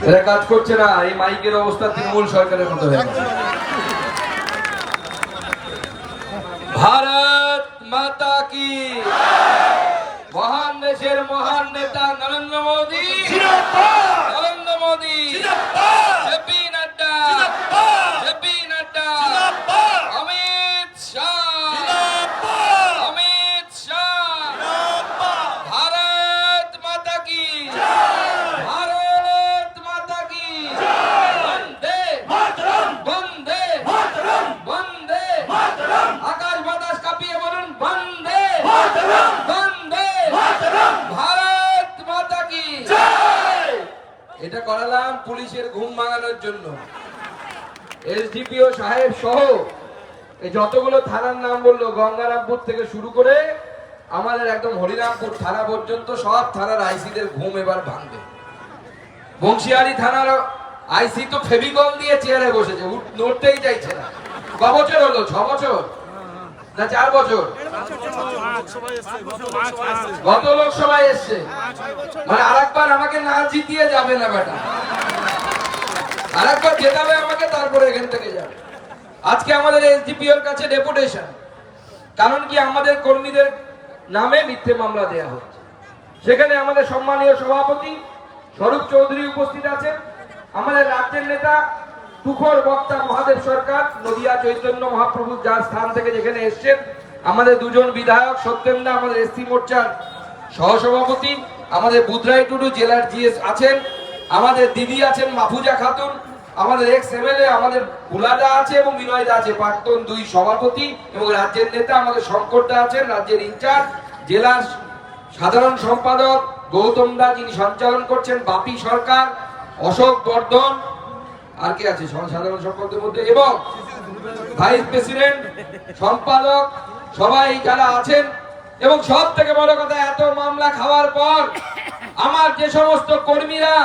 এরা কাজ করছে না। এই মাইকের অবস্থা তৃণমূল সরকারের মতো হয়ে গেছে। ভারত মাতা কি, মহান দেশের মহান নেতা নরেন্দ্র মোদী, নরেন্দ্র মোদী, জেপি নাড্ডা, জেপি নাড্ডা, অমিত শাহ, অমিত শাহ, ভারত মাতা কি, ভারত মাতা কি, বন্দে মাতরম, বন্দে মাতরম, বন্দে মাতরম, আকাশ বাতাস কাঁপিয়ে বলুন বন্দে মাতরম, বন্দে মাতরম, ভারত মাতা কি জয়। এটা করালাম পুলিশের ঘুম ভাঙানোর জন্য। এসডিপিও সাহেব সহ এই যতগুলো থানার নাম বললো, গঙ্গারামপুর থেকে শুরু করে আমাদের একদম হরিরামপুর থানা পর্যন্ত সব থানার আইসিদের ঘুম এবার ভাঙবে। বংশিয়ারি থানার আইসি তো ফেভিকল দিয়ে চেয়ারে বসেছে, নড়তেই চাইছে না। ক বছর হলো? 6 বছর না 4 বছর? গত লোকসভায় এসছে, মানে আরেকবার আমাকে না জিতিয়ে যাবে না বেটা, আরেকবার জেতাবে আমাকে, তারপরে এখান থেকে যাবে। আজকে আমাদের এসডিপিওর কাছে ডেপুটেশন, কারণ কি আমাদের কর্মীদের নামে মিথ্যে মামলা দেয়া হচ্ছে। সেখানে আমাদের সম্মানীয় সভাপতি স্বরূপ চৌধুরী উপস্থিত আছেন, আমাদের রাজ্যের নেতা তুখোর বক্তা মহাদেব সরকার, নদিয়া চৈতন্য মহাপ্রভু যার স্থান থেকে যেখানে এসছেন, আমাদের দুজন বিধায়ক সত্যেন্দা আমাদের এসসি মোর্চার সহসভাপতি, আমাদের বুধরাই টুডু জেলার জিএস আছেন, আমাদের দিদি আছেন মাফুজা খাতুন, আমাদের এক্স এমএলএ আমাদের বুলাদা আছে এবং বিনয়দা আছে প্রাক্তন 2 সভাপতি, এবং রাজ্যের নেতা আমাদের শঙ্করদা আছেন রাজ্যের ইনচার্জ, জেলার সাধারণ সম্পাদক গৌতম দা যিনি সঞ্চালন করছেন, বাপি সরকার, অশোক বর্ধন, আর কে আছে সাধারণ সম্পাদকের মধ্যে, এবং ভাইস প্রেসিডেন্ট সম্পাদক, সবাই যারা আছেন। এবং সব থেকে বড় কথা, এত মামলা খাওয়ার পর আমার যে সমস্ত কর্মীরা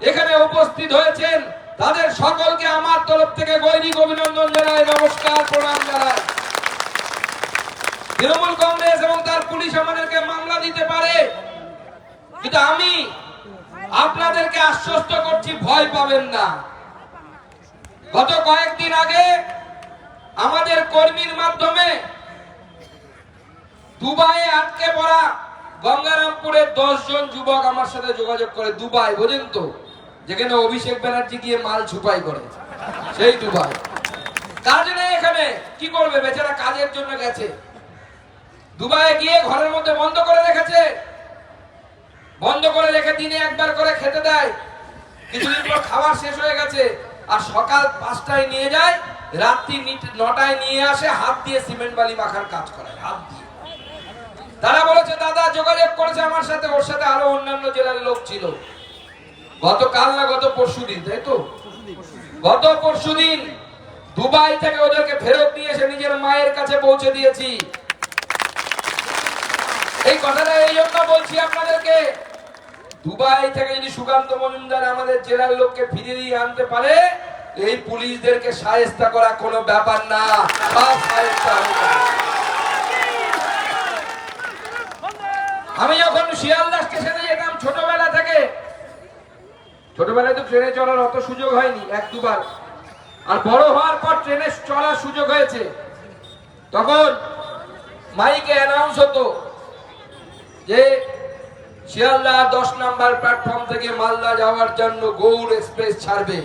এখানে উপস্থিত হয়েছেন তাদের সকলকে আমার তরফ থেকে গৈরিক অভিনন্দন জানাই, নমস্কার, প্রণাম জানাই। তৃণমূল কংগ্রেস এবং তার পুলিশ আমাদেরকে মামলা দিতে পারে, কিন্তু আমি আপনাদেরকে আশ্বস্ত করছি ভয় পাবেন না। গত কয়েকদিন আগে আমাদের কর্মীর মাধ্যমে দুবাইয়ে আটকে পড়া গঙ্গারামপুরের 10 জন যুবক আমার সাথে যোগাযোগ করে। দুবাই বোঝেন তো, যেখানে অভিষেক ব্যানার্জি গিয়ে মাল ছুপাই করে, সেই দুবাই। কাজ নেই এখানে, কি করবে বেচারা, কাজের জন্য গেছে। দুবাইয়ে গিয়ে ঘরের মধ্যে বন্ধ করে রেখেছে, বন্ধ করে রেখে দিনে একবার করে খেতে দেয়, কিছুদিন পর খাবার শেষ হয়ে গেছে, আর সকাল 5টায় নিয়ে যায়, রাত্রি 9টায় নিয়ে আসে, হাত দিয়ে সিমেন্ট বালি মাখার কাজ করায়, হাত দিয়ে। তারা বলেছে দাদা যোগাযোগ করেছে আমার সাথে, ওর সাথে আরো অন্যান্য জেলার লোক ছিল। গতকাল না গত পরশুদিন, তাই তো, গত পরশুদিন দুবাই থেকে ওদেরকে ফেরত নিয়ে এসে নিজের মায়ের কাছে পৌঁছে দিয়েছি। এই কথাটা এই জন্য বলছি আপনাদেরকে, দুবাই থেকে যদি সুকান্ত মজুমদার আমাদের জেলার লোককে ফিরিয়ে দিয়ে আনতে পারে, এই পুলিশদেরকে শায়েস্তা করা কোনো ব্যাপার না। আমি যখন শিয়ালদা স্টেশনে যেতাম ছোটবেলা থেকে, ছোটবেলায় তো ট্রেনে চড়ার অত সুযোগ হয়নি, 1-2 বার, আর বড় হওয়ার পর ট্রেনে চড়ার সুযোগ হয়েছে, তখন মাইকে অ্যানাউন্স হতো যে শিয়ালদা 10 নম্বর প্ল্যাটফর্ম থেকে মালদা যাওয়ার জন্য গৌড় এক্সপ্রেস ছাড়বে,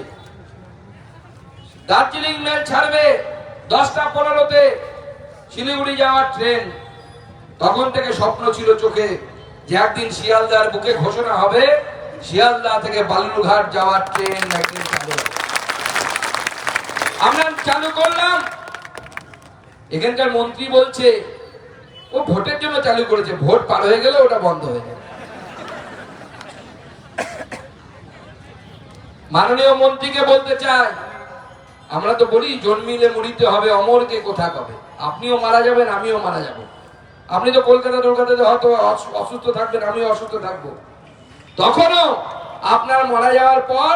দার্জিলিং মেল ছাড়বে 10টা 15-তে, শিলিগুড়ি যাওয়ার ট্রেন। তখন থেকে স্বপ্ন ছিল চোখে যে একদিন শিয়ালদার বুকে ঘোষণা হবে শিয়ালদা থেকে বালুরঘাট যাওয়ার ট্রেন একদিন চালু হবে। আমরা চালু করলাম, এখানকার মন্ত্রী বলছে ও ভোটের জন্য চালু করেছে, ভোট পার হয়ে গেলে ওটা বন্ধ হয়ে যাবে। মাননীয় মন্ত্রীকে বলতে চাই, আমরা তো বলি জন্মিলে মরিতে হবে, অমরকে কোথা কবে। আপনিও মারা যাবেন, আমিও মারা যাব। আপনি তো কলকাতাতে হয়তো অসুস্থ থাকবেন, আমিও অসুস্থ থাকবো। তখনও আপনার মারা যাওয়ার পর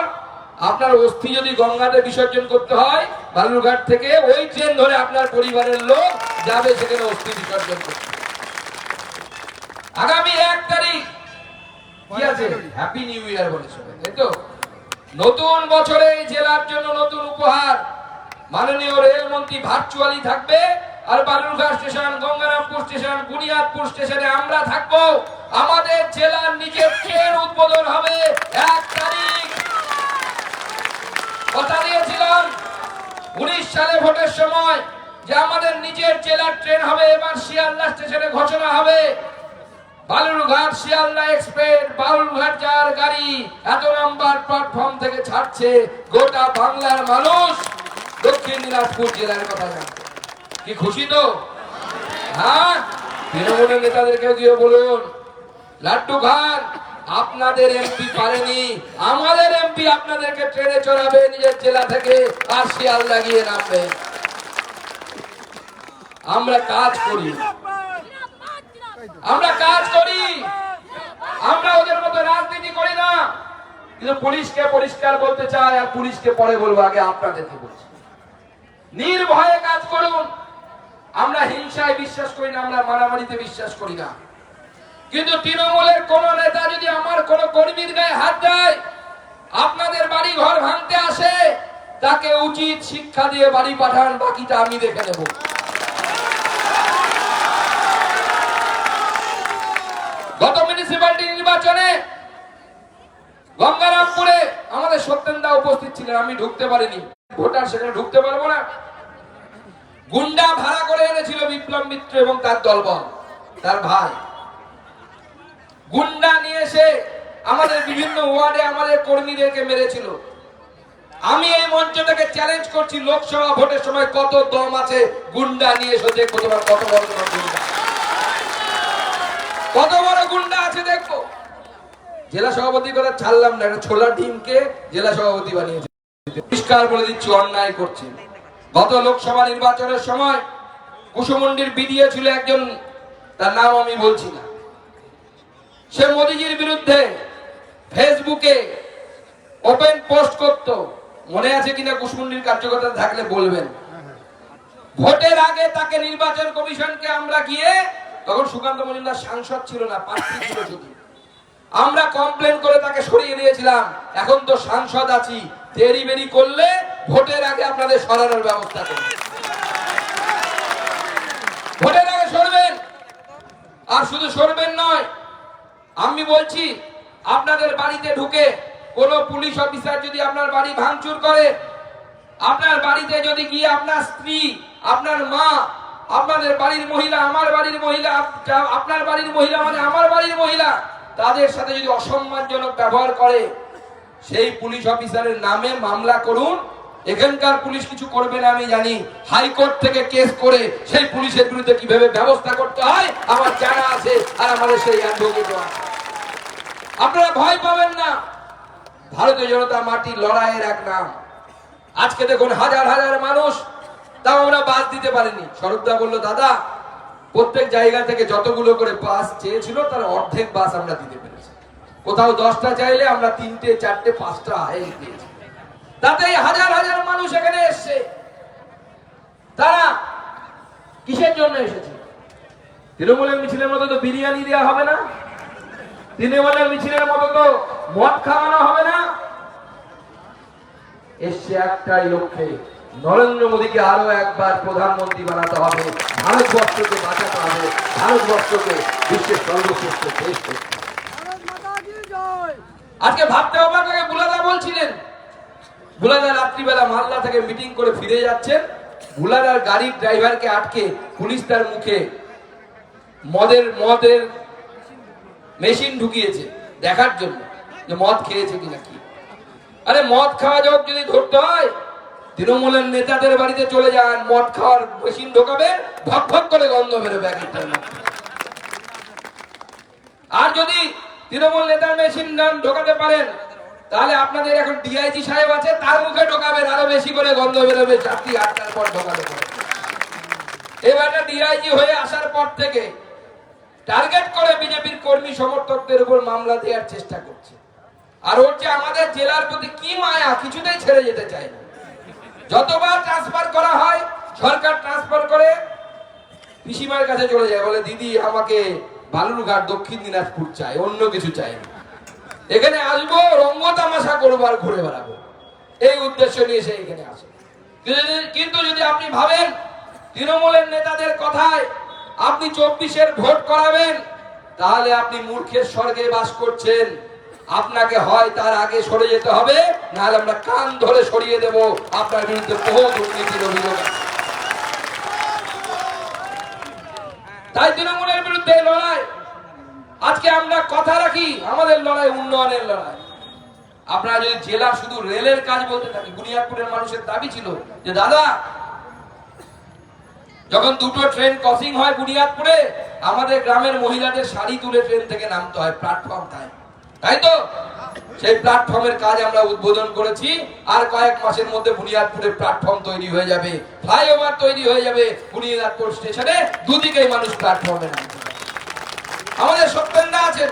আপনার অস্থি যদি গঙ্গাতে বিসর্জন করতে হয়, বালুরঘাট থেকে ওই ট্রেন ধরে আপনার পরিবারের লোক যাবে সেখানে অস্থি বিসর্জন করতে। আগামী 1 তারিখ কি আছে হ্যাপি নিউ ইয়ার বলে সবাই, তাই তো? নতুন বছরে এই জেলার জন্য নতুন উপহার, মাননীয় রেলমন্ত্রী ভার্চুয়ালি থাকবে, আর বালুরঘাট স্টেশন, গঙ্গারামপুর স্টেশন, বুনিয়াদপুর স্টেশনে আমরা থাকবো। আমাদের জেলার নিজের ট্রেন উদ্বোধন হবে 1 তারিখ। কথা দিয়েছিলাম 19 সালে ভোটের সময় যে আমাদের নিজের জেলার ট্রেন হবে, এবার শিয়ালদা স্টেশনে ঘোষণা হবে বালুরঘাট শিয়ালদা এক্সপ্রেস, বালুরঘাট যাওয়ার গাড়ি এত নাম্বার প্ল্যাটফর্ম থেকে ছাড়ছে, গোটা বাংলার মানুষ দক্ষিণ দিনাজপুর জেলার কথা জানবে। কি খুশি তো? হ্যাঁ, তৃণমূলের নেতাদেরকে গিয়ে বলুন, লাড্ডু খান আপনাদের এমপি পারেনি, আমাদের এমপি আপনাদেরকে ট্রেনে চড়াবে নিজের জেলা থেকে, আর শিয়ালদা গিয়ে নামবে। আমরা কাজ করি, আমরা কাজ করি, আমরা ওদের মতো রাজনীতি করি না। কিন্তু পুলিশকে পরিষ্কার বলতে চাই, আর পুলিশকে পরে বলবো, আগে আপনাদেরকে বলছি, নির্ভয়ে কাজ করুন। আমরা হিংসায় বিশ্বাস করি না, আমরা মারামারিতে বিশ্বাস করি না। কিন্তু তৃণমূলের কোন নেতা যদি আমার কোন কর্মীর গায়ে হাত দেয়, আপনাদের বাড়ি ঘর ভাঙতে আসে, তাকে উচিত শিক্ষা দিয়ে বাড়ি পাঠান, বাকিটা আমি দেখে নেব। গত মিউনিসিপ্যালিটি নির্বাচনে গঙ্গারামপুরে আমাদের সত্যেন্দা উপস্থিত ছিলেন, আমি ঢুকতে পারিনি, ভোটার সেখানে ঢুকতে পারবো না। গুন্ডা ভাড়া করে এনেছিল বিপ্লব মিত্র এবং তার দলবল, তার ভাই। গুন্ডা নিয়ে এসে আমাদের বিভিন্ন ওয়ার্ডে আমাদের কর্মীদেরকে মেরেছিল। আমি এই মঞ্চটাকে চ্যালেঞ্জ করছি, লোকসভা ভোটের সময় কত দম আছে গুন্ডা নিয়ে এসে দেখবো, তোমার কত বড় তোমার গুন্ডা, কত বড় গুন্ডা আছে দেখবো। জেলা সভাপতি করে ছাড়লাম না, একটা ছোলা টিমকে জেলা সভাপতি বানিয়েছে। পরিষ্কার বলে দিচ্ছি, অন্যায় করছে। গত লোকসভা নির্বাচনের সময় কুসুমুন্ডির বিডিও ছিল একজন, তার নাম আমি বলছি না, সে মোদিজির বিরুদ্ধে ফেসবুকে ওপেন পোস্ট করত। মনে আছে কিনা কুসুমুন্ডির কার্যকর্তা থাকলে বলবেন। ভোটের আগে তাকে নির্বাচন কমিশনকে আমরা গিয়ে, তখন সুকান্ত মজুমদার সাংসদ ছিল না, প্রার্থী ছিল শুধু, আমরা কমপ্লেন করে তাকে সরিয়ে দিয়েছিলাম। এখন তো সাংসদ আছি, দেরি বেরি করলে ভোটের আগে আপনাদের সরানোর ব্যবস্থা করবেন, ভোটের আগে সরবেন। আর শুধু সরবেন নয়, আমি বলছি আপনাদের বাড়িতে ঢুকে কোন পুলিশ অফিসার যদি আপনার বাড়ি ভাঙচুর করে, আপনার বাড়িতে যদি গিয়ে আপনার স্ত্রী, আপনার মা, আপনাদের বাড়ির মহিলা, আমার বাড়ির মহিলা, আপনার বাড়ির মহিলা মানে আমার বাড়ির মহিলা, তাদের সাথে যদি অসম্মানজনক ব্যবহার করে, সেই পুলিশ অফিসারের নামে মামলা করুন। এখানকার পুলিশ কিছু করবে না আমি জানি, হাইকোর্ট থেকে কেস করে সেই পুলিশের বিরুদ্ধে কিভাবে ব্যবস্থা করতে হয় আমার জানা আছে, আর আমাদের সেই অ্যাডভোকেট আছে। আপনারা ভয় পাবেন না, ভারতীয় জনতা মাটির লড়াইয়ের এক নাম। আজকে দেখুন হাজার হাজার মানুষ, তাও আমরা বাস দিতে পারিনি। স্বরূপদা বললো, দাদা প্রত্যেক জায়গা থেকে যতগুলো করে বাস চেয়েছিল তার অর্ধেক বাস আমরা দিতে পেরেছি। কোথাও 10টা চাইলে আমরা 3টে 4টে 5টা দিয়েছি। তাতে হাজার হাজার মানুষ এখানে এসছে। তারা কিসের জন্য এসেছে? তৃণমূলের মিছিলের মতো তো বিরিয়ানি দেওয়া হবে না, তৃণমূলের মিছিলের মতো তো মদ খাওয়ানো হবে না। এসছে একটাই লক্ষ্যে, নরেন্দ্র মোদীকে আরো একবার প্রধানমন্ত্রী বানাতে হবে, ভারতবর্ষকে বাঁচাতে হবে, ভারতবর্ষকে বিশ্বের সর্বশ্রেষ্ঠ দেশ করতে হবে। আজকে ভাবতে অবাক লাগে, বুলাদা বলছিলেন, বুলাদা রাত্রিবেলা মালদা থেকে মিটিং করে ফিরে যাচ্ছেন, বুলাদার গাড়ির ড্রাইভারকে আটকে পুলিশ তার মুখে মদের মেশিন ঢুকিয়েছে দেখার জন্য যে মদ খেয়েছে কিনা। কি আরে মদ খাওয়া যোগ যদি ধরতে হয়, তৃণমূলের নেতাদের বাড়িতে চলে যান, মদ খাওয়ার মেশিন ঢোকাবে, ভক ভক করে গন্ধ বেরোবে এক একটার মধ্যে। আর যদি তৃণমূল নেতার মেশিন ঢোকাতে পারেন, তাহলে আপনাদের এখন ডিআইজি সাহেব আছে, তার মুখে ঢোকাবেন, আরো বেশি করে গন্ধ বেরোবে, রাত্রি 8টার পর ঢোকাতে পারে। এবারে ডিআইজি হয়ে আসার পর থেকে টার্গেট করে বিজেপির কর্মী সমর্থকদের উপর মামলা দেওয়ার চেষ্টা করছে। আর ওর যে আমাদের জেলার প্রতি কি মায়া, কিছুতেই ছেড়ে যেতে চায় না। যতবার ট্রান্সফার করা হয়, সরকার ট্রান্সফার করে পিসিমার কাছে চলে যায়, বলে দিদি আমাকে বালুরঘাট দক্ষিণ দিনাজপুর চাই, অন্য কিছু চাই না। এখানে আসবো, রঙ্গ তামাশা করবো আর ঘুরে বেড়াবো, এই উদ্দেশ্য নিয়ে সে এখানে আসে। কিন্তু যদি আপনি ভাবেন তৃণমূলের নেতাদের কথায় আপনি 24-এর ভোট করাবেন, তাহলে আপনি মূর্খের স্বর্গে বাস করছেন। আপনাকে হয় তার আগে সরে যেতে হবে, নাহলে আমরা কান ধরে সরিয়ে দেব। আপনার বিরুদ্ধে বহু দুর্নীতির অভিযোগ আছে। তাই তৃণমূলের বিরুদ্ধে লড়াই। আজকে আমরা কথা রাখি, আমাদের লড়াই উন্নয়নের লড়াই। আপনারা যদি জেলা শুধু রেলের কাজ বলতে থাকি, বুনিয়াদপুরের মানুষের দাবি ছিল যে দাদা, যখন দুটো ট্রেন ক্রসিং হয় বুনিয়াদপুরে, আমাদের গ্রামের মহিলাদের শাড়ি তুলে ট্রেন থেকে নামতে হয় প্ল্যাটফর্ম টাইম, তাই তো? সেই প্ল্যাটফর্মের কাজ আমরা উদ্বোধন করেছি। আর কয়েক মাসের মধ্যে বুনিয়াদপুরে প্ল্যাটফর্ম তৈরি হয়ে যাবে, ফ্লাইওভার তৈরি হয়ে যাবে বুনিয়াদপুর স্টেশনে, দুদিকেই মানুষ প্ল্যাটফর্মে নামবে। আমাদের সত্যেন্দা আছেন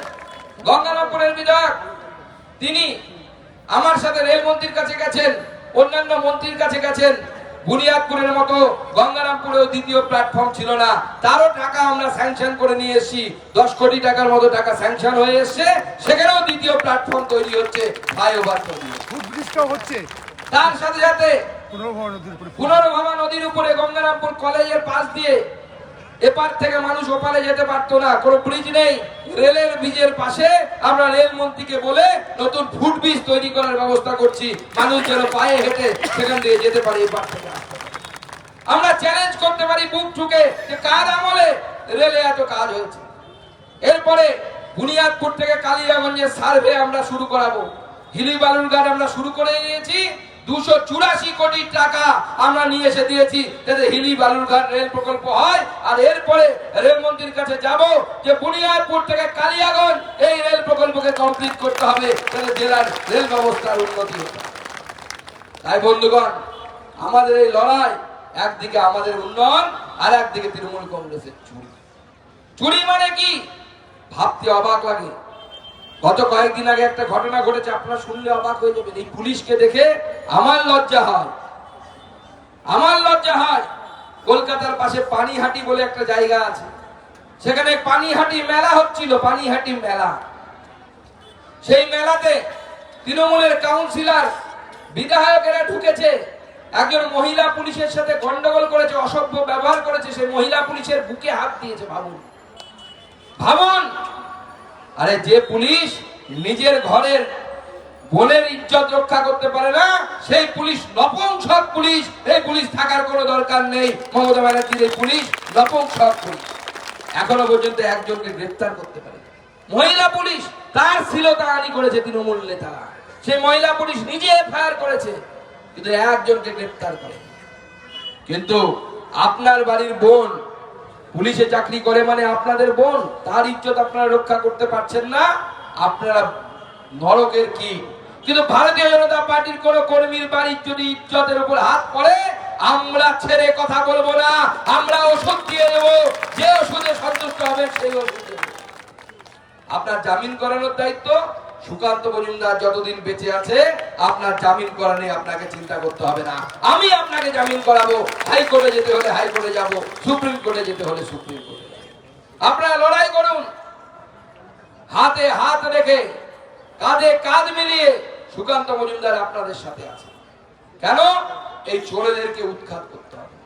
গঙ্গারামপুরের বিধায়ক, তিনি আমার সাথে রেলমন্ত্রীর কাছে গেছেন, অন্যান্য মন্ত্রীর কাছে গেছেন। বুনিয়াদপুরের মতো গঙ্গারামপুরেও দ্বিতীয় প্ল্যাটফর্ম ছিল না, তারও টাকা আমরা স্যাংশন করে নিয়ে এসেছি। 10 কোটি টাকার মতো টাকা স্যাংশন হয়ে এসছে, সেখানেও দ্বিতীয় প্ল্যাটফর্ম তৈরি হচ্ছে, ফ্লাইওভার তৈরি হচ্ছে। তার সাথে সাথে পুনর্ভবা নদীর উপরে গঙ্গারামপুর কলেজের পাশ দিয়ে এপার থেকে মানুষ ওপারে যেতে পারতো না, কোনো ব্রিজ নেই। রেলের ব্রিজের পাশে আমরা রেলমন্ত্রীকে বলে নতুন ফুটব্রিজ তৈরি করার ব্যবস্থা করছি, মানুষ যেন পায়ে হেঁটে সেখান দিয়ে যেতে পারে এপার থেকে। আমরা চ্যালেঞ্জ করতে পারি বুক ঠুকে যে কার আমলে রেলে এত কাজ হয়েছে। এরপরে বুনিয়াদপুর থেকে কালিয়াগঞ্জের সার্ভে আমরা শুরু করাবো। হিলি বালুরঘাট আমরা শুরু করে নিয়েছি, 284 কোটি টাকা আমরা নিয়ে এসে দিয়েছি যাতে হিলি বালুরঘাট রেল প্রকল্প হয়। আর এরপরে রেলমন্ত্রীর কাছে যাব যে বুনিয়াদপুর থেকে কালিয়াগঞ্জ এই রেল প্রকল্পকে কমপ্লিট করতে হবে, যাতে জেলার রেল ব্যবস্থার উন্নতি হবে। তাই বন্ধুগণ, আমাদের এই লড়াই, একদিকে আমাদের উন্নয়ন, আর একদিকে তৃণমূল কংগ্রেসের চুরি। চুরি মানে কি ভাবতে অবাক লাগে। গত কয়েকদিন আগে একটা ঘটনা ঘটেছে, আপনারা শুনলে অবাক হয়ে যাবেন। এই পুলিশকে দেখে আমার লজ্জা হয়, আমার লজ্জা হয়। কলকাতার পাশে পানিহাটি বলে একটা জায়গা আছে, সেখানে পানিহাটি মেলা হচ্ছিল, পানিহাটি মেলা। সেই মেলাতে তৃণমূলের কাউন্সিলর বিধায়কেরা ঢুকেছে, একজন মহিলা পুলিশের সাথে গন্ডগোল করেছে, অসভ্য ব্যবহার করেছে, সেই মহিলা পুলিশের বুকে হাত দিয়েছে। ভাবুন ভাবুন, আরে যে পুলিশ নিজের ঘরের বোনের ইজ্জত রক্ষা করতে পারে না, সেই পুলিশ নপুংসক পুলিশ। এই পুলিশ থাকার কোনো দরকার নেই। মমতা ব্যানার্জির এই পুলিশ নপুংসক পুলিশ। এখনো পর্যন্ত একজনকে গ্রেফতার করতে পারে। মহিলা পুলিশ তার শ্লীলতাহানি করেছে তৃণমূল নেতারা, সেই মহিলা পুলিশ নিজে এফআইআর করেছে, কিন্তু একজনকে গ্রেফতার করে। কিন্তু আপনার বাড়ির বোন পুলিশে চাকরি করে মানে আপনাদের বোন, তার ইজ্জত আপনারা রক্ষা করতে পারছেন না, আপনারা নরকের কি। কিন্তু ভারতীয় জনতা পার্টির কোন কর্মীর বাড়ির যদি ইজ্জতের উপর হাত পড়ে, আমরা ছেড়ে কথা বলবো না, আমরা ওষুধ দিয়ে দেবো, যে ওষুধে সন্তুষ্ট হবে সেই ওষুধ দেবো। আপনার জামিন করানোর দায়িত্ব সুকান্ত মজুমদার যতদিন বেঁচে আছে, আপনার জামিন করা নিয়ে আপনাকে চিন্তা করতে হবে না। আমি আপনাকে জামিন করাবো, হাইকোর্টে যেতে হলে হাইকোর্টে যাব, সুপ্রিম কোর্টে যেতে হলে সুপ্রিম কোর্টে যাব। আপনারা লড়াই করুন, হাতে হাত রেখে, কাঁধে কাঁধ মিলিয়ে। সুকান্ত মজুমদার আপনাদের সাথে আছে। কেন? এই চোরেদেরকে উৎখাত করতে হবে।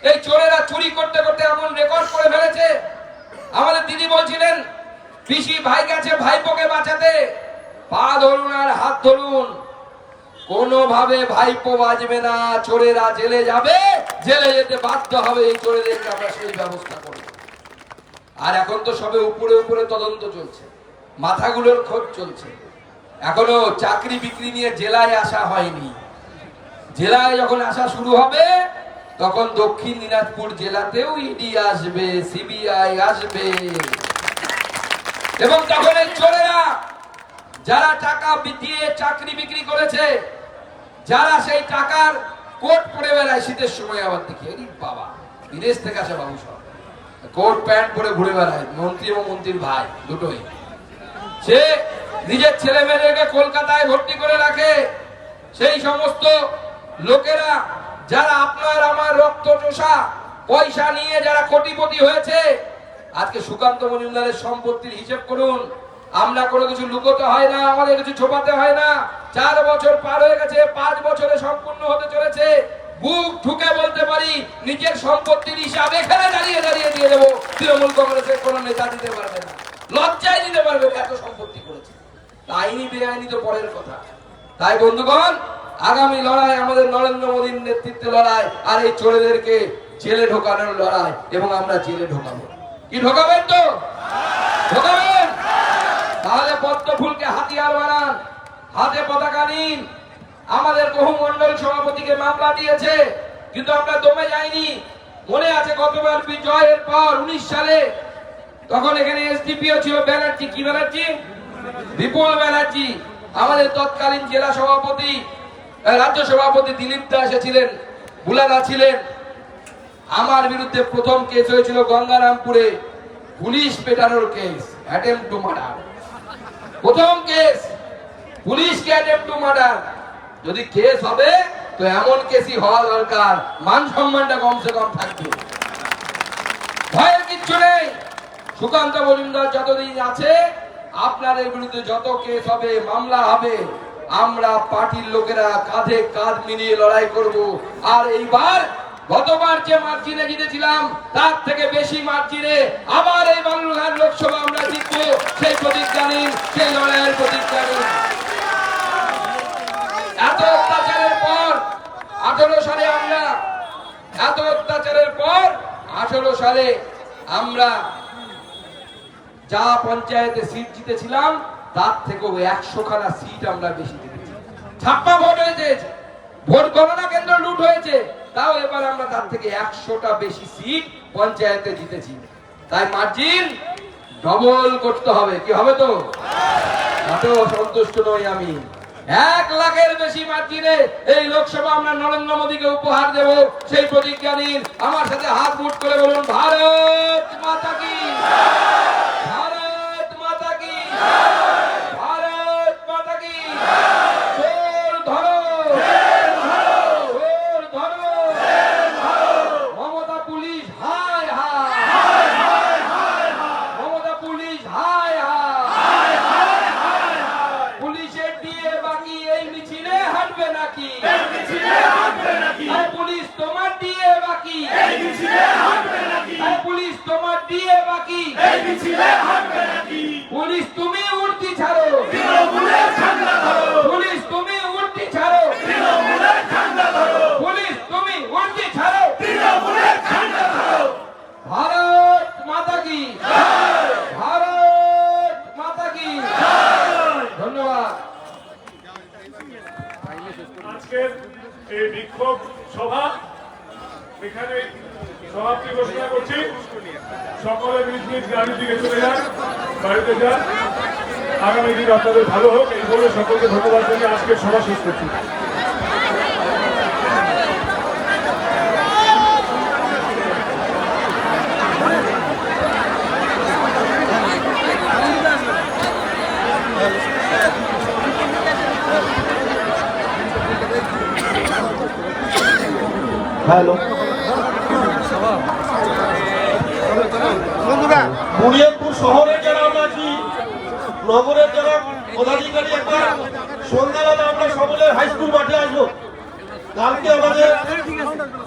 এই চোরেরা চুরি করতে করতে এমন রেকর্ড করে ফেলেছে। আমাদের দিদি বলছিলেন পিসি ভাই গেছে ভাইপোকে বাঁচাতে, পা ধরুন আর হাত ধরুন, কোনোভাবে ভাইপো বাঁচবে না, চোরেরা জেলে যাবে, জেলে যেতে বাধ্য হবে। এই চোরেদেরকে আমরা সেই ব্যবস্থা করব। আর এখন তো সবে উপরে উপরে তদন্ত চলছে, মাথাগুলোর খোঁজ চলছে, এখনো চাকরি বিক্রি নিয়ে জেলায় আসা হয়নি। জেলায় যখন আসা শুরু হবে, তখন দক্ষিণ দিনাজপুর জেলাতেও ইডি আসবে, সিবিআই আসবে, এবং তখন এই চোরেরা যারা টাকা দিয়ে চাকরি বিক্রি করেছে, যারা সেই টাকার কোট পরে বেড়ায় শীতের সময়, আবার দেখি বাবা বিদেশ থেকে আসে বাবু সব কোট প্যান্ট পরে ঘুরে বেড়ায়, মন্ত্রী ও মন্ত্রীর ভাই দুটোই। সে নিজের ছেলে মেয়েদেরকে কলকাতায় ভর্তি করে রাখে। সেই সমস্ত লোকেরা যারা আপনার আমার রক্ত চোষা পয়সা নিয়ে যারা কোটিপতি হয়েছে, আজকে সুকান্ত মজুমদারের সম্পত্তির হিসেব করুন। আমরা কোনো কিছু লুকোতে হয় না, আমাদের কিছু ছোপাতে হয় না। 4 বছর পার হয়ে গেছে, 5 বছরে সম্পূর্ণ হতে চলেছে। বুক ঠুকে বলতে পারি নিজের সম্পত্তির হিসাব এখানে দাঁড়িয়ে দাঁড়িয়ে দিয়ে দেবো। তৃণমূল কংগ্রেসের কোনো নেতা দিতে পারবে না, লজ্জায় দিতে পারবে না, এত সম্পত্তি করেছে। আইনি বেআইনি তো পরের কথা। তাই বন্ধুগণ, আগামী লড়াই আমাদের নরেন্দ্র মোদীর নেতৃত্বে লড়াই, আর এই চোরেদেরকে জেলে ঢোকানোর লড়াই, এবং আমরা জেলে ঢোকাবো। কি ঢোকাবেন তো? ঢোকাবেন? তাহলে পদ্ম ফুলকে হাতিয়ার বানান, হাতে পতাকা নিন। আমাদের বহু মন্ডল সভাপতিকে মামলা দিয়েছে, কিন্তু আমরা দমে যাইনি। মনে আছে গতবার বিজয়ের পর 19 সালে, তখন এখানে এসডিপিও ছিল ব্যানার্জি, কি ব্যানার্জি? বিপুল ব্যানার্জি। আমাদের তৎকালীন জেলা সভাপতি, রাজ্য সভাপতি দিলীপ দা এসেছিলেন, বুলাদা ছিলেন। আমার বিরুদ্ধে প্রথম কেস হয়েছিল গঙ্গারামপুরে, পুলিশ পেটানোর কেস, অ্যাটেম্প টু মার্ডার। প্রথম কেস, পুলিশকে অ্যাটেম্প টু মার্ডার। যদি কেস হবে তো এমন কেসই হওয়া দরকার, মান সম্মানটা কমসে কম থাকবে। ভয়ের কিচ্ছু নেই। সুকান্ত মজুমদার যতদিন আছে, আপনাদের বিরুদ্ধে যত কেস হবে, মামলা হবে, আমরা পার্টির লোকেরা কাঁধে কাঁধ মিলিয়ে লড়াই করব। আর এইবার গতবার যে মার্জিনে জিতেছিলাম তার থেকে বেশি মার্জিনে আবার এই বাংলার লোকসভা আমরা জিতবো, সেই প্রতিজ্ঞা নিন, সেই লড়াইয়ের প্রতিজ্ঞা নিন। এত অত্যাচারের পর 18 সালে আমরা, এত অত্যাচারের পর 18 সালে আমরা যা পঞ্চায়েতে সিট জিতেছিলাম তার থেকেও 100 খানা সিট আমরা বেশি জিতেছি। ছাপ্পা ভোট হয়েছে, ভোট গণনা কেন্দ্র লুট হয়েছে, তাও এবার আমরা তার থেকে 100টা বেশি সিট পঞ্চায়েতে জিতেছি। তাই মার্জিন ডবল করতে হবে। কি হবে তো? তাতেও সন্তুষ্ট নই আমি। 1 লাখের বেশি মার্জিনে এই লোকসভা আমরা নরেন্দ্র মোদীকে উপহার দেব, সেই প্রতিজ্ঞা নিন। আমার সাথে হাত মুঠ করে বলুন, ভারত মাতা কি, ভারত মাতা কি, ভারত মাতা কি। চোর ধরো, চোর ধরো, মমতা পুলিশ হায় হায়, মমতা পুলিশ হায় হায়, পুলিশের দিয়ে বাকি এই মিছিলে হাঁটবে নাকি? পুলিশ তোমার দিয়ে বাকি, পুলিশ তোমার দিয়ে বাকি, পুলিশ তুমি উর্দি ছাড়ো, পুলিশ তুমি উর্দি ছাড়ো, পুলিশ তুমি উর্দি ছাড়ো। ভারত মাতা কি, ভারত মাতা কি। ধন্যবাদ। আজকের এই বিক্ষোভ সভা এখানে সমাপ্তি ঘোষণা করছি। সকলে নিজ নিজ গাড়ির দিকে চলে যান, বাড়িতে যান। আগামী দিন আপনাদের ভালো হোক, এই বলে সকলকে ধন্যবাদ জানিয়ে আজকের সভা শেষ করছি। হ্যালো বন্ধুরা, বুনিয়াদপুর শহরের যারা আমরা আছি, নগরের যারা পদাধিকারী, একটা সন্ধ্যাবেলা আমরা সকলে হাই স্কুল মাঠে আসবো। কালকে আমাদের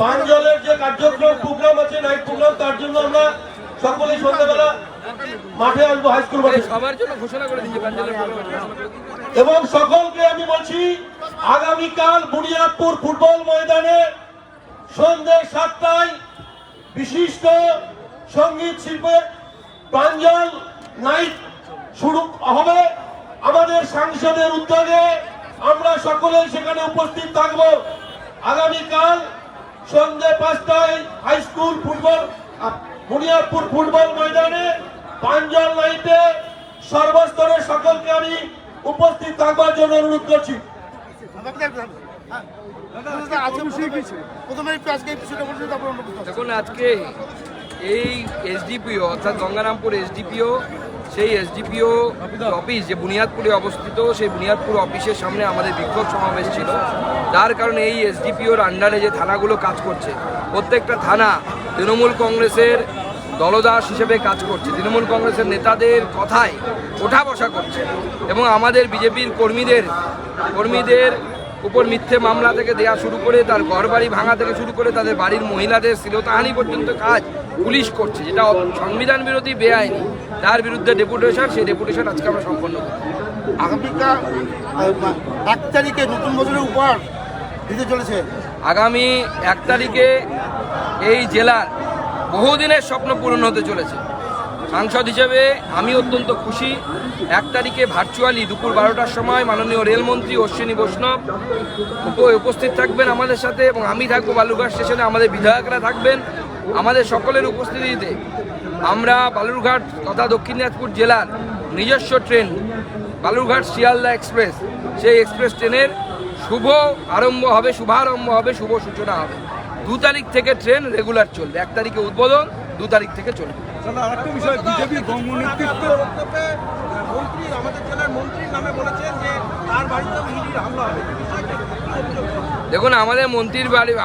পাঞ্জলের যে কার্যক্রম প্রোগ্রাম আছে, নাইট প্রোগ্রাম, তার জন্য আমরা সকলে সন্ধ্যাবেলা মাঠে আসবো, হাই স্কুল মাঠে। সবার জন্য ঘোষণা করে দিয়েছে পাঞ্জাবের। এবং সকলকে আমি বলছি, আগামীকাল বুনিয়াদপুর ফুটবল ময়দানে সন্ধ্যে 7টায় বিশিষ্ট সঙ্গীত শিল্পের প্রাঞ্জল নাইট শুরু হবে। আমাদের সাংসদের উদ্যোগে আমরা সকলেই সেখানে উপস্থিত থাকব। আগামীকাল সন্ধ্যে 5টায় high school football Buniadpur football ময়দানে প্রাঞ্জল নাইটে সর্বস্তরের সকলকে আমি উপস্থিত থাকবার জন্য অনুরোধ করছি। দেখুন, আজকে এই এসডিপিও অর্থাৎ গঙ্গারামপুর এসডিপিও, সেই এসডিপিও অফিস যে বুনিয়াদপুরে অবস্থিত, সেই বুনিয়াদপুর অফিসের সামনে আমাদের বিক্ষোভ সমাবেশ ছিল। তার কারণে এই এসডিপিওর আন্ডারে যে থানাগুলো কাজ করছে, প্রত্যেকটা থানা তৃণমূল কংগ্রেসের দলদাস হিসেবে কাজ করছে, তৃণমূল কংগ্রেসের নেতাদের কথায় ওঠা বসা করছে এবং আমাদের বিজেপির কর্মীদের উপর মিথ্যে মামলা থেকে দেয়া শুরু করে তার ঘরবাড়ি ভাঙা থেকে শুরু করে তাদের বাড়ির মহিলাদের শ্লীলতাহানি পর্যন্ত কাজ পুলিশ করছে, যেটা সংবিধান বিরোধী বেআইনি। তার বিরুদ্ধে ডেপুটেশন, সেই ডেপুটেশন আজকে আমরা সম্পন্ন করি। আগামীকাল 1 তারিখে নতুন বছরের উপহার দিতে চলেছে। আগামী 1 তারিখে এই জেলার বহুদিনের স্বপ্ন পূরণ হতে চলেছে। সাংসদ হিসেবে আমি অত্যন্ত খুশি। 1 তারিখে ভার্চুয়ালি দুপুর 12টার সময় মাননীয় রেলমন্ত্রী অশ্বিনী বৈষ্ণব উপস্থিত থাকবেন আমাদের সাথে এবং আমি থাকবো বালুরঘাট স্টেশনে, আমাদের বিধায়করা থাকবেন। আমাদের সকলের উপস্থিতিতে আমরা বালুরঘাট তথা দক্ষিণ দিনাজপুর জেলার নিজস্ব ট্রেন বালুরঘাট শিয়ালদা এক্সপ্রেস, সেই এক্সপ্রেস ট্রেনের শুভারম্ভ হবে, শুভ সূচনা হবে। 2 তারিখ থেকে ট্রেন রেগুলার চলবে। 1 তারিখে উদ্বোধন, 2 তারিখ থেকে চলবে। আরেকটা বিষয়, বিজেপির নেতৃত্ব মন্ত্রী আমাদের জেলার মন্ত্রীর নামে বলেছেন যে তার বাড়িতে ইডির হামলা হবে। দেখুন,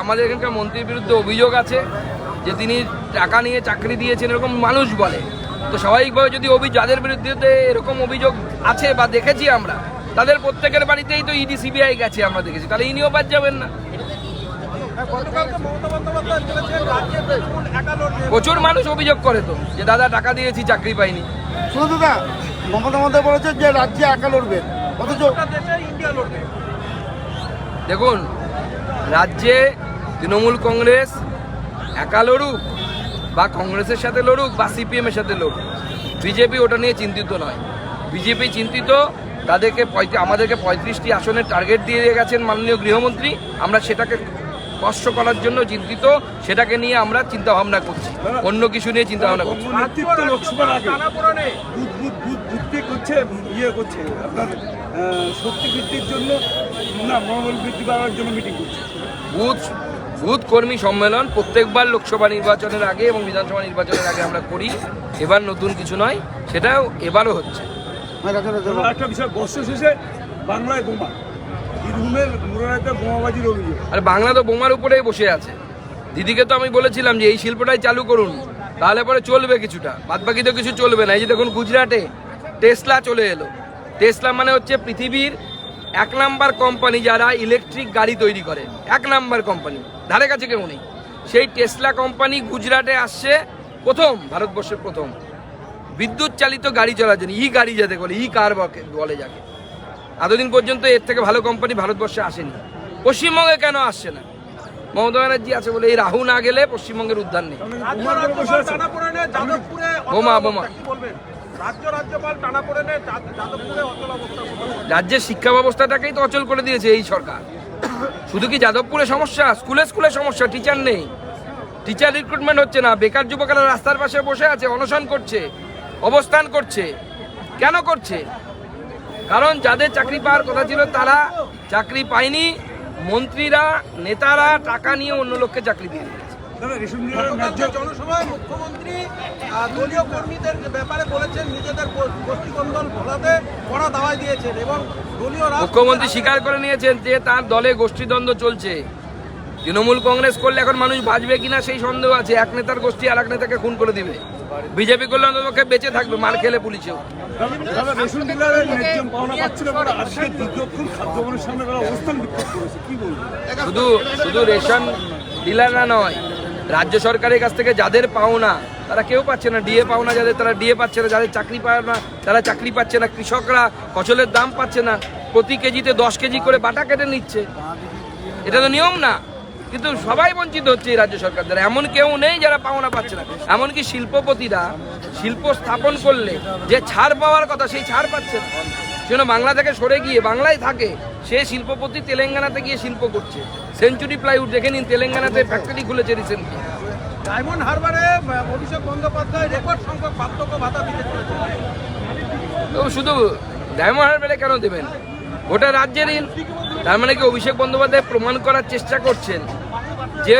আমাদের এখানকার মন্ত্রীর বিরুদ্ধে অভিযোগ আছে যে তিনি টাকা নিয়ে চাকরি দিয়েছেন, এরকম মানুষ বলে। তো স্বাভাবিকভাবে যদি যাদের বিরুদ্ধে এরকম অভিযোগ আছে বা দেখেছি আমরা, তাদের প্রত্যেকের বাড়িতেই তো ইডি সিবিআই গেছে আমরা দেখেছি, তাহলে ইনিও বাদ যাবেন না। প্রচুর মানুষ অভিযোগ করে তো যে দাদা টাকা দিয়েছি চাকরি পাইনি। শুনুন দাদা, মমতা বন্দ্যোপাধ্যায় বলেছে যে রাজ্যে একা লড়বে, অথচ দেখুন, রাজ্যে তৃণমূল কংগ্রেস একা লড়ুক বা কংগ্রেসের সাথে লড়ুক বা সিপিএম এর সাথে লড়ুক, বিজেপি ওটা নিয়ে চিন্তিত নয়। বিজেপি চিন্তিত, আমাদেরকে 35টি আসনের টার্গেট দিয়ে গেছেন মাননীয় গৃহমন্ত্রী, আমরা সেটাকে স্পর্শ করার জন্য চিন্তিত, সেটাকে নিয়ে আমরা চিন্তা ভাবনা করছি, অন্য কিছু নিয়ে চিন্তা ভাবনা করছি। লোকসভার আগে করছে আপনার শক্তি বৃদ্ধির জন্য না মনোবল বৃদ্ধি করার জন্য মিটিং করছে। বুথ কর্মী সম্মেলন প্রত্যেকবার লোকসভা নির্বাচনের আগে এবং বিধানসভা নির্বাচনের আগে আমরা করি, এবার নতুন কিছু নয়, সেটাও এবারও হচ্ছে। একটা বিষয়, বর্ষ শেষে বাংলায় বোমা, বীরভূমের মুরারাতে বোমাবাজির অভিযোগ। আর বাংলা তো বোমার উপরেই বসে আছে। দিদিকে তো আমি বলেছিলাম যে এই শিল্পটাই চালু করুন, তাহলে পরে চলবে কিছুটা, বাদ বাকি তো কিছু চলবে না। এই যে দেখুন, গুজরাটে টেসলা চলে এলো। টেসলা মানে হচ্ছে পৃথিবীর 1 নাম্বার কোম্পানি যারা ইলেকট্রিক গাড়ি তৈরি করে, 1 নাম্বার কোম্পানি, ধারে কাছে কেউ নেই। সেই টেসলা কোম্পানি গুজরাটে আসছে ভারতবর্ষের প্রথম বিদ্যুৎ চালিত গাড়ি চলার জন্য, গাড়ি যাতে বলে, কার বলে যাকে। এতদিন পর্যন্ত এর থেকে ভালো কোম্পানি ভারতবর্ষে আসেনি। পশ্চিমবঙ্গে কেন আসছে না? মমতা ব্যানার্জি আছে বলে। এই রাহু না গেলে পশ্চিমবঙ্গের উদ্ধার নেই। রাজ্যের শিক্ষা ব্যবস্থাটাকেই তো অচল করে দিয়েছে এই সরকার। শুধু কি যাদবপুরে সমস্যা? স্কুলে সমস্যা, টিচার নেই, টিচার রিক্রুটমেন্ট হচ্ছে না, বেকার যুবকেরা রাস্তার পাশে বসে আছে, অনশন করছে, অবস্থান করছে। কেন করছে? কারণ যাদের চাকরি পাওয়ার কথা ছিল তারা চাকরি পায়নি। মন্ত্রীরা, নেতারা টাকা নিয়ে অন্য লোককে চাকরি দিয়ে দিয়েছে। জনসভায় মুখ্যমন্ত্রী দলীয় কর্মীদের ব্যাপারে বলেছেন নিজেদের গোষ্ঠী কন্দল ঘোলাতে কড়া দাওয়াই দিয়েছেন এবং মুখ্যমন্ত্রী স্বীকার করে নিয়েছেন যে তার দলে গোষ্ঠীদ্বন্দ্ব চলছে। তৃণমূল কংগ্রেস করলে এখন মানুষ বাঁচবে কিনা সেই সন্দেহ আছে। এক নেতার গোষ্ঠী আর এক নেতাকে খুন করে দিবে। বিজেপি করলে অন্ততপক্ষে বেঁচে থাকবে, মার খেলে পুলিশেও। শুধু রেশন ডিলাররা নয়, রাজ্য সরকারের কাছ থেকে যাদের পাওনা তারা কেউ পাচ্ছে না। ডিএ পাওনা যাদের, তারা ডিএ পাচ্ছে না। যাদের চাকরি পায় না তারা চাকরি পাচ্ছে না। কৃষকরা ফসলের দাম পাচ্ছে না। প্রতি কেজিতে 10 কেজি করে বাটা কেটে নিচ্ছে। এটা তো নিয়ম না, কিন্তু সবাই বঞ্চিত হচ্ছে এই রাজ্য সরকার দ্বারা। এমন কেউ নেই যারা পাওনা পাচ্ছে না। এমনকি শিল্পপতিরা শিল্প স্থাপন করলে যে ছাড় পাওয়ার কথা সেই ছাড় পাচ্ছে না। সেজন্য বাংলা থেকে সরে গিয়ে বাংলায় থাকে সে শিল্পপতি তেলেঙ্গানাতে গিয়ে শিল্প করছে। সেঞ্চুরি প্লাইউড দেখে নিন, তেলেঙ্গানাতে ফ্যাক্টরি খুলেছে recently. Diamond হারবারে Abhishek Bandyopadhyay record সংখ্যক বার্ধক্য ভাতা দিতে চলেছে। তো শুধু ডায়মন্ড হারবারে কেন দেবেন? গোটা রাজ্যের ঋণ। তার মানে কি অভিষেক বন্দ্যোপাধ্যায় প্রমাণ করার চেষ্টা করছেন যে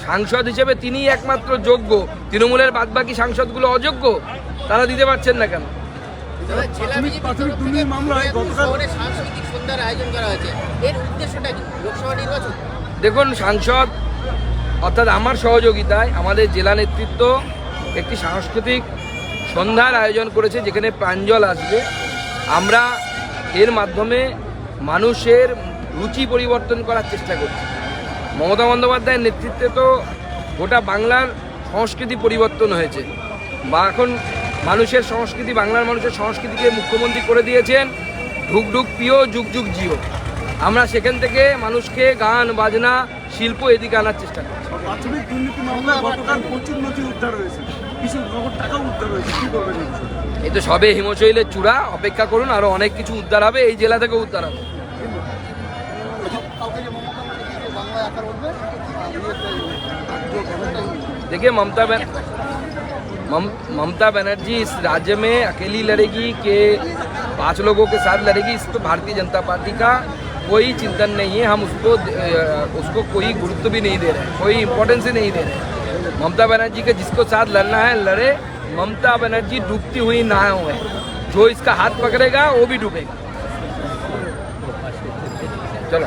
সাংসদ হিসেবে তিনিই একমাত্র যোগ্য, তৃণমূলের বাদবাকি সাংসদগুলো অযোগ্য? তারা দিতে পারছেন না কেন? দেখুন, সাংসদ অর্থাৎ আমার সহযোগিতায় আমাদের জেলা নেতৃত্ব একটি সাংস্কৃতিক সন্ধ্যার আয়োজন করেছে, যেখানে প্রাঞ্জল আসবে। আমরা এর মাধ্যমে মানুষের রুচি পরিবর্তন করার চেষ্টা করছি। মমতা বন্দ্যোপাধ্যায়ের নেতৃত্বে তো গোটা বাংলার সংস্কৃতি পরিবর্তন হয়েছে, বা এখন মানুষের সংস্কৃতি, বাংলার মানুষের সংস্কৃতিকে মুখ্যমন্ত্রী করে দিয়েছেন ঢুক ঢুক পিও যুগ যুগ জিও। আমরা সেখান থেকে মানুষকে গান বাজনা শিল্প এদিকে আনার চেষ্টা করছি। প্রাথমিক দুর্নীতি মামলায় গতকাল প্রচুর নথি উদ্ধার হয়েছে, কিছু নগদ টাকাও উদ্ধার হয়েছে, কি করবেন এই বিষয়ে? এই তো সবে হিমশৈলের চূড়া, অপেক্ষা করুন, আরো অনেক কিছু উদ্ধার হবে, এই জেলা থেকেও উদ্ধার হবে। देखिए ममता बनर्जी इस राज्य में अकेली लड़ेगी कि 5 लोगों के साथ लड़ेगी, इस पर भारतीय जनता पार्टी का कोई चिंतन नहीं है। हम उसको कोई गुरुत्व भी नहीं दे रहे हैं, कोई इम्पोर्टेंस ही नहीं दे रहे हैं। ममता बनर्जी के जिसको साथ लड़ना है लड़े। ममता बनर्जी डूबती हुई नाव है, जो इसका हाथ पकड़ेगा वो भी डूबेगा। चलो